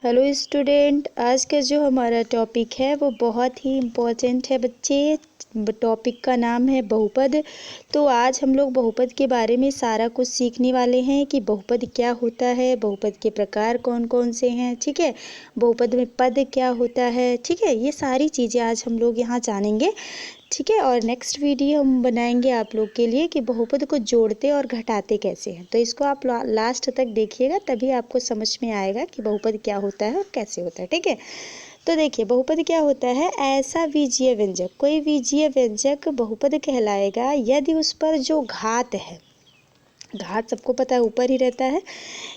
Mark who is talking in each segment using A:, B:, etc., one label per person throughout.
A: Hello student, आज का जो हमारा टॉपिक है वो बहुत ही इम्पोर्टेंट है बच्चे। टॉपिक का नाम है बहुपद। तो आज हम लोग बहुपद के बारे में सारा कुछ सीखने वाले हैं कि बहुपद क्या होता है, बहुपद के प्रकार कौन कौन से हैं, ठीक है। बहुपद में पद क्या होता है, ठीक है। ये सारी चीज़ें आज हम लोग यहाँ जानेंगे, ठीक है। और नेक्स्ट वीडियो हम बनाएंगे आप लोग के लिए कि बहुपद को जोड़ते और घटाते कैसे हैं। तो इसको आप लास्ट तक देखिएगा, तभी आपको समझ में आएगा कि बहुपद क्या होता है और कैसे होता है, ठीक है। तो देखिए, बहुपद क्या होता है। ऐसा बीजीय व्यंजक, कोई बीजीय व्यंजक बहुपद कहलाएगा यदि उस पर जो घात है, घात सबको पता है ऊपर ही रहता है,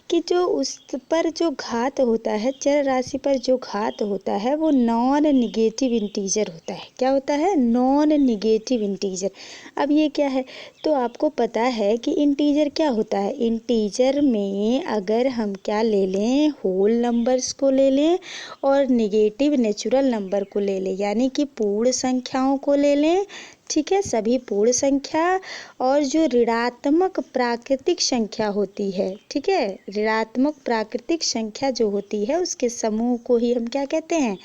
A: कि जो उस पर जो घात होता है, चर राशि पर जो घात होता है वो नॉन निगेटिव इंटीजर होता है। क्या होता है? Non negative integer. अब ये क्या है? तो आपको पता है कि इंटीजर क्या होता है। इंटीजर में अगर हम क्या ले लें, होल नंबर्स को ले लें और निगेटिव नेचुरल नंबर को ले लें, यानी कि पूर्ण संख्याओं को ले लें, ठीक है, सभी पूर्ण संख्या और जो ऋणात्मक प्राकृतिक संख्या होती है, ठीक है, ऋणात्मक प्राकृतिक संख्या जो होती है उसके समूह को ही हम क्या कहते हैं?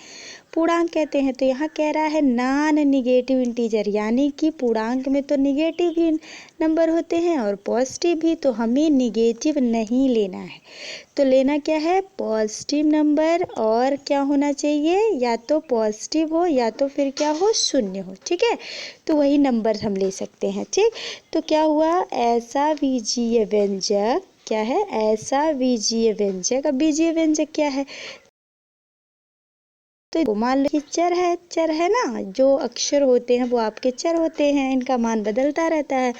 A: पूर्णांक कहते हैं। तो यहाँ कह रहा है नॉन निगेटिव इंटीजर, यानी कि पूर्णांक में तो निगेटिव भी नंबर होते हैं और पॉजिटिव भी, तो हमें निगेटिव नहीं लेना है। तो लेना क्या है? पॉजिटिव नंबर, और क्या होना चाहिए? या तो पॉजिटिव हो या तो फिर क्या हो? शून्य हो, ठीक है। तो वही नंबर हम ले सकते हैं, ठीक। तो क्या हुआ? ऐसा बीजीय व्यंजक क्या है? ऐसा बीजीय व्यंजक। अब बीजीय व्यंजक क्या है? तो मान लो कि चर है ना, जो अक्षर होते हैं वो आपके चर होते हैं, इनका मान बदलता रहता है,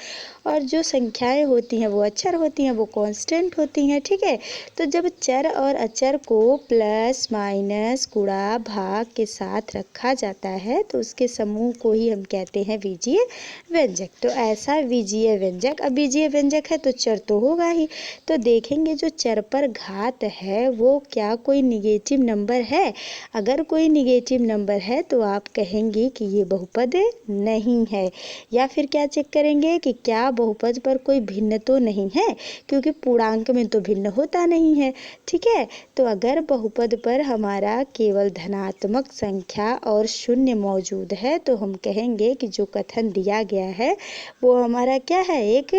A: और जो संख्याएं होती हैं वो अक्षर होती हैं, वो कांस्टेंट होती हैं, ठीक है। तो जब चर और अक्षर को प्लस माइनस गुणा भाग के साथ रखा जाता है तो उसके समूह को ही हम कहते हैं बीजीय व्यंजक। तो ऐसा बीजीय व्यंजक। अब बीजीय व्यंजक है तो चर तो होगा ही। तो देखेंगे जो चर पर घात है वो क्या कोई निगेटिव नंबर है। अगर कोई निगेटिव नंबर है तो आप कहेंगे कि ये बहुपद नहीं है। या फिर क्या चेक करेंगे कि क्या बहुपद पर कोई भिन्न तो नहीं है, क्योंकि पूर्णांक में तो भिन्न होता नहीं है, ठीक है। तो अगर बहुपद पर हमारा केवल धनात्मक संख्या और शून्य मौजूद है तो हम कहेंगे कि जो कथन दिया गया है वो हमारा क्या है? एक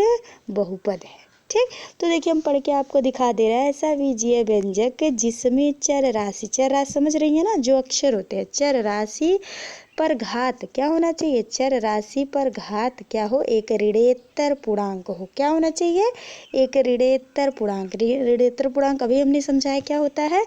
A: बहुपद है, ठीक। तो देखिए, हम पढ़ के आपको दिखा दे रहा है। ऐसा बीजीय व्यंजक जिसमें चर राशि समझ रही है ना, जो अक्षर होते हैं, चर राशि पर घात क्या होना चाहिए? चर राशि पर घात क्या हो? एक ऋणेतर पूर्णांक हो। क्या होना चाहिए? एक ऋणेतर पूर्णांक। ऋणेतर पूर्णांक अभी हमने समझाया क्या होता है।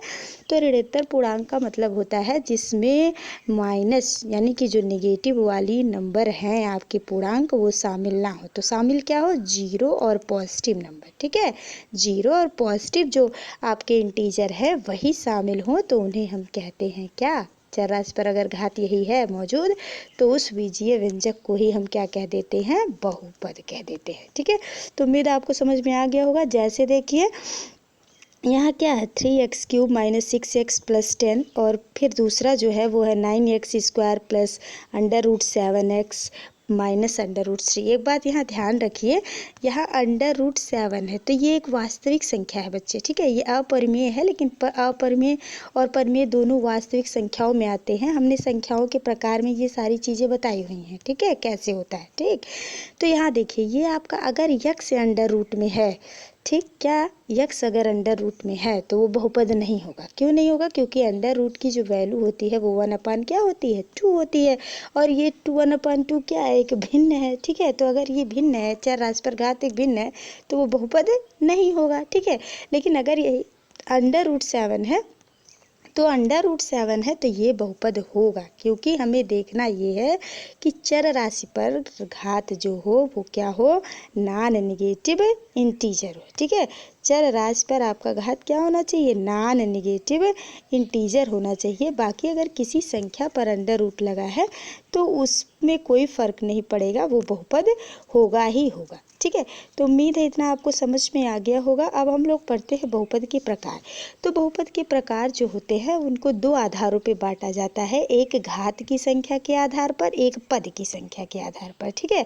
A: तो ऋणेतर पूर्णांक का मतलब होता है जिसमें माइनस, यानी कि जो निगेटिव वाली नंबर हैं आपके पूर्णांक, वो शामिल ना हो। तो शामिल क्या हो? जीरो और पॉजिटिव नंबर, ठीक है। जीरो और पॉजिटिव जो आपके इंटीजर है वही शामिल हो, तो उन्हें हम कहते हैं क्या? चर राशि पर अगर घात यही है मौजूद तो उस बीजीय व्यंजक को ही हम क्या कह देते हैं? बहुपद कह देते हैं, ठीक है। तो उम्मीद आपको समझ में आ गया होगा। जैसे देखिए, यहाँ क्या है? 3x³ - 6x + 10, और फिर दूसरा जो है वो है 9x² + √7x -√3। एक बात यहाँ ध्यान रखिए, यहाँ √7 है तो ये एक वास्तविक संख्या है बच्चे, ठीक है। ये अपरिमेय है, लेकिन अपरिमेय और परिमेय दोनों वास्तविक संख्याओं में आते हैं। हमने संख्याओं के प्रकार में ये सारी चीज़ें बताई हुई हैं, ठीक है, कैसे होता है, ठीक। तो यहाँ देखिए, ये आपका अगर यक्स √ में है, ठीक, क्या यक्स अगर √ में है तो वो बहुपद नहीं होगा। क्यों नहीं होगा? क्योंकि √ की जो वैल्यू होती है वो 1/, क्या होती है? 2 होती है, और ये 1/2 क्या है? एक भिन्न है, ठीक है। तो अगर ये भिन्न है, चर राशि पर घात एक भिन्न है, तो वो बहुपद नहीं होगा, ठीक है। लेकिन अगर ये √7 है तो √7 है तो ये बहुपद होगा, क्योंकि हमें देखना ये है कि चर राशि पर घात जो हो वो क्या हो? नॉन निगेटिव इंटीजर हो, ठीक है। चर राशि पर आपका घात क्या होना चाहिए? नॉन निगेटिव इंटीजर होना चाहिए। बाकी अगर किसी संख्या पर √ लगा है तो उसमें कोई फर्क नहीं पड़ेगा, वो बहुपद होगा ही होगा, ठीक है। तो उम्मीद है इतना आपको समझ में आ गया होगा। अब हम लोग पढ़ते हैं बहुपद के प्रकार। तो बहुपद के प्रकार जो होते हैं उनको 2 आधारों पे बांटा जाता है, एक घात की संख्या के आधार पर, एक पद की संख्या के आधार पर, ठीक है।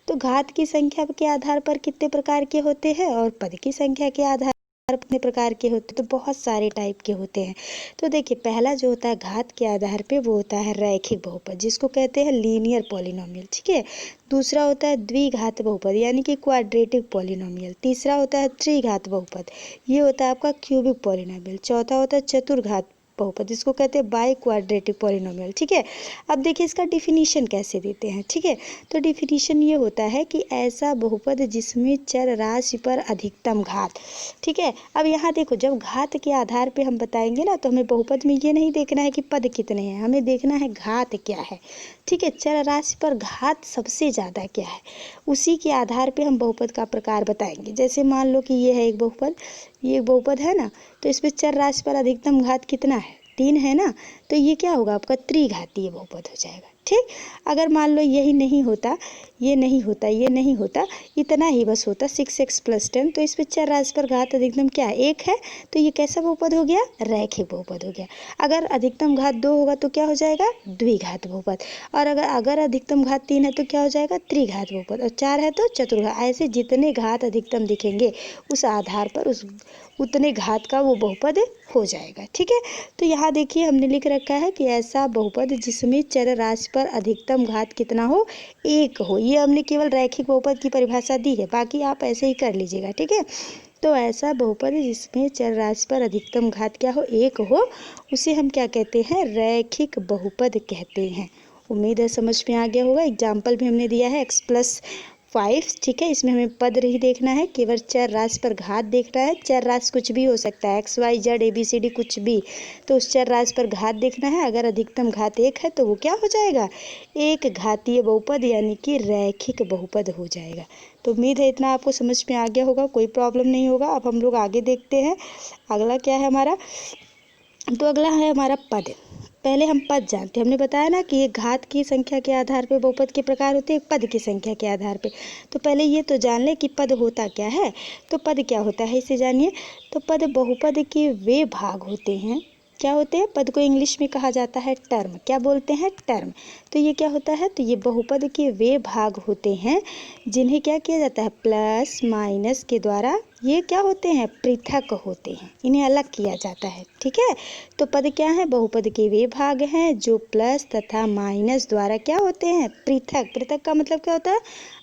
A: तो घात की संख्या के आधार पर कितने प्रकार के होते हैं और पद की संख्या के आधार कितने प्रकार के होते हैं? तो बहुत सारे टाइप के होते हैं। तो देखिए, पहला जो होता है घात के आधार पे वो होता है रैखिक बहुपद, जिसको कहते हैं लीनियर पॉलिनोमियल, ठीक है। दूसरा होता है द्विघात बहुपद यानी कि क्वाड्रेटिक पॉलिनोमियल। तीसरा होता है त्रिघात बहुपद, ये होता है आपका क्यूबिक पॉलिनोमियल। चौथा होता है चतुर्घात बहुपद, जिसको कहते हैं बाई क्वाड्रेटिक पॉलिनोमियल, ठीक है। अब देखिए इसका डिफिनीशन कैसे देते हैं, ठीक है। तो डिफिनीशन ये होता है कि ऐसा बहुपद जिसमें चर राशि पर अधिकतम घात, ठीक है। अब यहाँ देखो, जब घात के आधार पे हम बताएंगे ना, तो हमें बहुपद में ये नहीं देखना है कि पद कितने हैं, हमें देखना है घात क्या है, ठीक है। चर राशि पर घात सबसे ज़्यादा क्या है, उसी के आधार पे हम बहुपद का प्रकार बताएंगे। जैसे मान लो कि ये है एक बहुपद, ये एक बहुपद है ना, तो इसमें चर राशि पर अधिकतम घात कितना है, 3 है ना, तो ये क्या होगा आपका त्रिघातीय बहुपद हो जाएगा, ठीक। अगर मान लो यही नहीं होता, ये नहीं होता, ये नहीं होता, इतना ही बस होता 6x + 10, तो इस पर चर राशि पर घात अधिकतम क्या है, 1 है, तो ये कैसा बहुपद हो गया, रैखिक बहुपद हो गया। अगर अधिकतम घात 2 होगा तो क्या हो जाएगा, द्विघात बहुपद। और अगर अधिकतम घात 3 है तो क्या हो जाएगा, त्रिघात बहुपद। और 4 है तो चतुर्घात। ऐसे जितने घात अधिकतम दिखेंगे उस आधार पर उतने घात का वो बहुपद हो जाएगा, ठीक है। तो यहाँ देखिए हमने लिख रखा है कि ऐसा बहुपद जिसमें चर राशि पर अधिकतम घात कितना हो, 1 हो। ये हमने केवल रैखिक बहुपद की परिभाषा दी है, बाकी आप ऐसे ही कर लीजिएगा, ठीक है। तो ऐसा बहुपद जिसमें चर राशि पर अधिकतम घात क्या हो, 1 हो, उसे हम क्या कहते हैं, रैखिक बहुपद कहते हैं। उम्मीद है समझ में आ गया होगा। एग्जाम्पल भी हमने दिया है x+5, ठीक है। इसमें हमें पद नहीं देखना है, केवल चर राशि पर घात देखना है। चर राशि कुछ भी हो सकता है, x, y, z, ABCD कुछ भी, तो उस चर राशि पर घात देखना है। अगर अधिकतम घात 1 है तो वो क्या हो जाएगा, एक घातीय बहुपद यानी कि रैखिक बहुपद हो जाएगा। तो उम्मीद है इतना आपको समझ में आ गया होगा, कोई प्रॉब्लम नहीं होगा। अब हम लोग आगे देखते हैं, अगला क्या है हमारा। तो अगला है हमारा पद। पहले हम पद जानते हैं, हमने बताया ना कि ये घात की संख्या के आधार पे बहुपद के प्रकार होते हैं, पद की संख्या के आधार पे। तो पहले ये तो जान ले कि पद होता क्या है। तो पद क्या होता है इसे जानिए। तो पद बहुपद के वे भाग होते हैं, क्या होते हैं, पद को इंग्लिश में कहा जाता है टर्म। क्या बोलते हैं, टर्म। तो ये क्या होता है, तो ये बहुपद के वे भाग होते हैं जिन्हें क्या किया जाता है, प्लस माइनस के द्वारा ये क्या होते हैं, पृथक होते हैं, इन्हें अलग किया जाता है, ठीक है। तो पद क्या है, बहुपद के वे भाग हैं जो प्लस तथा माइनस द्वारा क्या होते हैं, पृथक। पृथक का मतलब क्या होता है,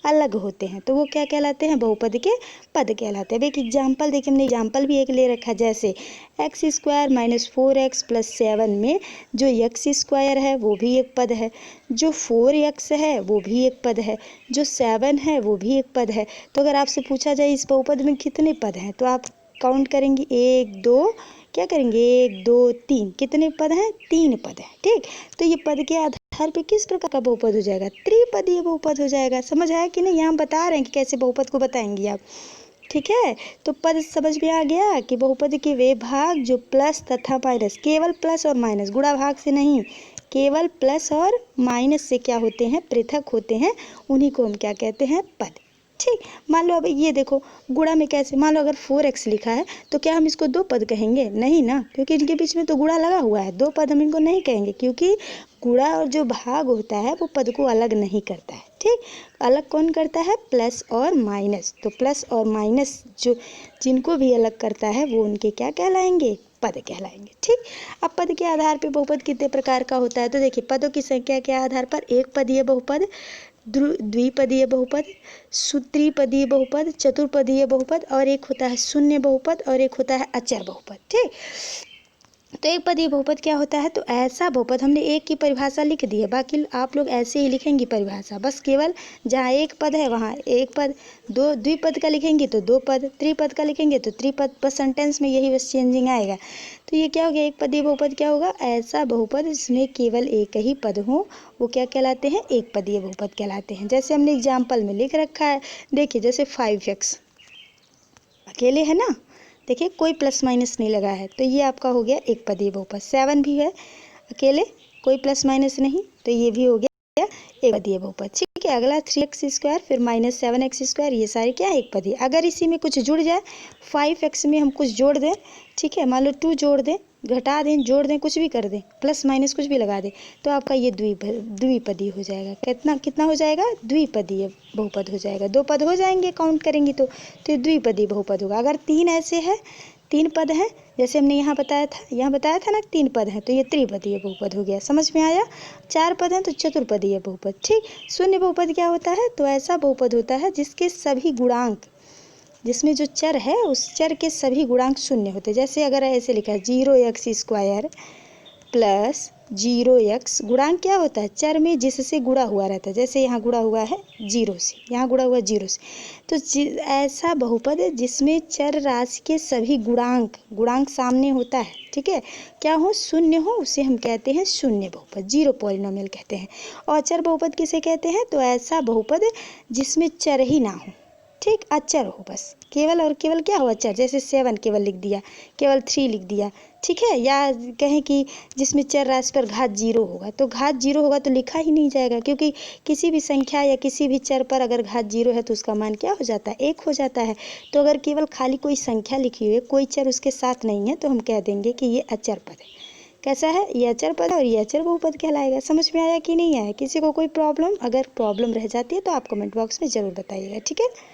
A: अलग होते हैं, तो वो क्या कहलाते हैं, बहुपद के पद कहलाते हैं। अब एक एग्जाम्पल देखिए, हमने एग्जाम्पल भी एक ले रखा, जैसे x² - 4x + 7 में जो x² है वो भी एक पद है, जो 4x है वो भी एक पद है, जो 7 है वो भी एक पद है। तो अगर आपसे पूछा जाए इस बहुपद में कितने पद हैं, तो आप काउंट करेंगे, 1 2, क्या करेंगे, 1 2 3, कितने पद हैं, 3 पद हैं, ठीक। तो ये पद के आधार पे किस प्रकार का बहुपद हो जाएगा, त्रिपदीय बहुपद हो जाएगा। समझ आया कि नहीं, यहाँ बता रहे हैं कि कैसे बहुपद को बताएंगे आप, ठीक है। तो पद समझ में आ गया कि बहुपद के वे भाग जो प्लस तथा माइनस, केवल प्लस और माइनस, गुणा भाग से नहीं, केवल प्लस और माइनस से क्या होते हैं, पृथक होते हैं, उन्हीं को हम क्या कहते हैं, पद, ठीक। मान लो अब ये देखो गुणा में कैसे, मान लो अगर 4x लिखा है तो क्या हम इसको 2 पद कहेंगे, नहीं ना, क्योंकि इनके बीच में तो गुणा लगा हुआ है। 2 पद हम इनको नहीं कहेंगे, क्योंकि गुणा और जो भाग होता है वो पद को अलग नहीं करता है, ठीक। अलग कौन करता है, प्लस और माइनस। तो प्लस और माइनस जो जिनको भी अलग करता है वो उनके क्या कहलाएंगे, पद कहलाएंगे, ठीक। अब पद के आधार पर बहुपद कितने प्रकार का होता है, तो देखिए पदों की संख्या के आधार पर एक पदीय बहुपद, द्विपदीय बहुपद, त्रिपदीय बहुपद, चतुर्पदीय बहुपद, और एक होता है शून्य बहुपद, और एक होता है अचर बहुपद, ठीक। तो एक पदीय बहुपद क्या होता है, तो ऐसा बहुपद, हमने एक की परिभाषा लिख दी है, बाकी आप लोग ऐसे ही लिखेंगे परिभाषा, बस केवल जहाँ एक पद है वहाँ एक पद, दो द्विपद का लिखेंगे तो 2 पद, त्रिपद का लिखेंगे तो त्रिपद, बस सेंटेंस में यही बस चेंजिंग आएगा। तो ये क्या हो गया, एक पदीय बहुपद क्या होगा, ऐसा बहुपद जिसमें केवल एक ही पद हो, वो क्या कहलाते हैं, एक पदीय बहुपद कहलाते हैं। जैसे हमने एग्जाम्पल में लिख रखा है, देखिए जैसे 5x अकेले है ना, देखिए कोई प्लस माइनस नहीं लगा है, तो ये आपका हो गया एक पदीय बहुपद। 7 भी है अकेले, कोई प्लस माइनस नहीं, तो ये भी हो गया एक पदीय बहुपद, ठीक है। अगला 3x² फिर -7x², ये सारे क्या है, एक पदीय। अगर इसी में कुछ जुड़ जाए, 5x में हम कुछ जोड़ दें, ठीक है, मान लो 2 जोड़ दें, घटा दें, जोड़ दें, कुछ भी कर दें, प्लस माइनस कुछ भी लगा दें, तो आपका ये द्विपदीय हो जाएगा। कितना कितना हो जाएगा, द्विपदीय बहुपद हो जाएगा। 2 पद हो जाएंगे काउंट करेंगे तो ये द्विपदीय बहुपद होगा। अगर 3 ऐसे है, तीन पद हैं, जैसे हमने यहाँ बताया था ना 3 पद हैं, तो ये त्रिपदीय बहुपद हो गया। समझ में आया? 4 पद हैं तो चतुर्पदीय बहुपद। ठीक। शून्य बहुपद क्या होता है? तो ऐसा बहुपद होता है जिसके सभी गुणांक, जिसमें जो चर है उस चर के सभी गुणांक शून्य होते हैं। जैसे अगर ऐसे लिखा है 0x² प्लस 0x, गुणांक क्या होता है? चर में जिससे गुणा हुआ रहता है। जैसे यहाँ गुणा हुआ है 0 से, यहाँ गुणा हुआ 0 से, तो ऐसा बहुपद है जिसमें चर राशि के सभी गुणांक सामने होता है। ठीक है, क्या हो? शून्य हो, उसे हम कहते हैं शून्य बहुपद, जीरो पॉलिनोमियल कहते हैं। और अचर बहुपद किसे कहते हैं? तो ऐसा बहुपद जिसमें चर ही ना हो। ठीक, अचर हो, बस केवल और केवल क्या हो? अचर। जैसे 7 केवल लिख दिया, केवल 3 लिख दिया। ठीक है, या कहें कि जिसमें चर राशि पर घात 0 होगा, तो घात 0 होगा तो लिखा ही नहीं जाएगा, क्योंकि किसी भी संख्या या किसी भी चर पर अगर घात 0 है तो उसका मान क्या हो जाता है? 1 हो जाता है। तो अगर केवल खाली कोई संख्या लिखी हुई है, कोई चर उसके साथ नहीं है, तो हम कह देंगे कि ये अचर पद है। कैसा है? ये अचर पद है और ये अचर बहुपद कहलाएगा। समझ में आया कि नहीं आया? किसी को कोई प्रॉब्लम? अगर प्रॉब्लम रह जाती है तो आप कमेंट बॉक्स में ज़रूर बताइएगा। ठीक है।